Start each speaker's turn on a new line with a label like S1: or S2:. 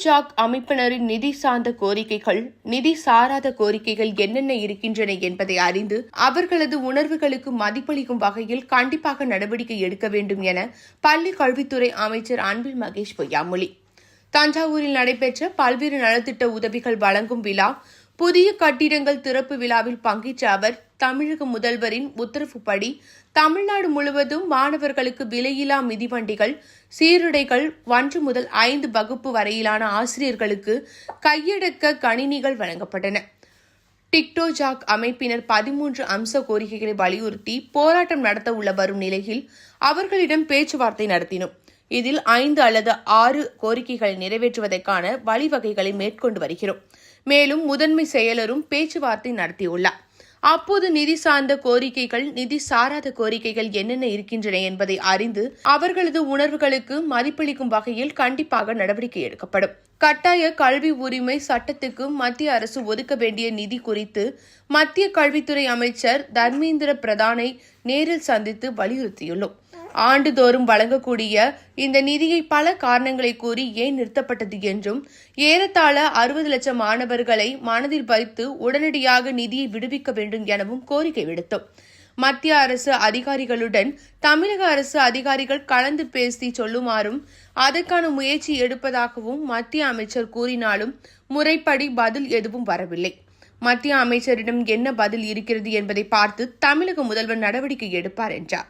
S1: Jack அமைப்பினரின் நிதி சார்ந்த கோரிக்கைகள், நிதி சாராத கோரிக்கைகள் என்னென்ன இருக்கின்றன என்பதை அறிந்து அவர்களது உணர்வுகளுக்கு மதிப்பளிக்கும் வகையில் கண்டிப்பாக நடவடிக்கை எடுக்க வேண்டும் என பள்ளி கல்வித்துறை அமைச்சர் அன்பில் மகேஷ் பொய்யாமொழி. தஞ்சாவூரில் நடைபெற்ற பல்வேறு நலத்திட்ட உதவிகள் வழங்கும் விழா, புதிய கட்டிடங்கள் திறப்பு விழாவில் பங்கேற்ற அவர், தமிழக முதல்வரின் உத்தரவுப்படி தமிழ்நாடு முழுவதும் மாணவர்களுக்கு விலையில்லா மிதிவண்டிகள், சீருடைகள், 1 முதல் 5 வகுப்பு வரையிலான ஆசிரியர்களுக்கு கையடக்க கணினிகள் வழங்கப்பட்டன. டிக்டோ ஜாக் அமைப்பினர் 13 அம்ச கோரிக்கைகளை வலியுறுத்தி போராட்டம் நடத்த உள்ள வரும் நிலையில் அவர்களிடம் பேச்சுவார்த்தை நடத்தினோம். இதில் 5 அல்லது 6 கோரிக்கைகளை நிறைவேற்றுவதற்கான வழிவகைகளை மேற்கொண்டு வருகிறோம். மேலும் முதன்மை செயலரும் பேச்சுவார்த்தை நடத்தியுள்ளார். அப்போது நிதி சார்ந்த கோரிக்கைகள், நிதி சாராத கோரிக்கைகள் என்னென்ன இருக்கின்றன என்பதை அறிந்து அவர்களது உணர்வுகளுக்கு மதிப்பளிக்கும் வகையில் கண்டிப்பாக நடவடிக்கை எடுக்கப்படும். கட்டாய கல்வி உரிமை சட்டத்துக்கு மத்திய அரசு ஒதுக்க வேண்டிய நிதி குறித்து மத்திய கல்வித்துறை அமைச்சர் தர்மேந்திர பிரதானை நேரில் சந்தித்து வலியுறுத்தியுள்ளோம். ஆண்டுதோறும் வழங்கக்கூடிய இந்த நிதியை பல காரணங்களை கூறி ஏன் நிறுத்தப்பட்டது என்றும், ஏறத்தாழ 60 லட்சம் மாணவர்களை மனதில் வைத்து உடனடியாக நிதியை விடுவிக்க வேண்டும் எனவும் கோரிக்கை விடுத்தோம். மத்திய அரசு அதிகாரிகளுடன் தமிழக அரசு அதிகாரிகள் கலந்து பேசி சொல்லுமாறும் அதற்கான முயற்சி எடுப்பதாகவும் மத்திய அமைச்சர் கூறினாலும் முறைப்படி பதில் எதுவும் வரவில்லை. மத்திய அமைச்சரிடம் என்ன பதில் இருக்கிறது என்பதை பார்த்து தமிழக முதல்வர் நடவடிக்கை எடுப்பார் என்றார்.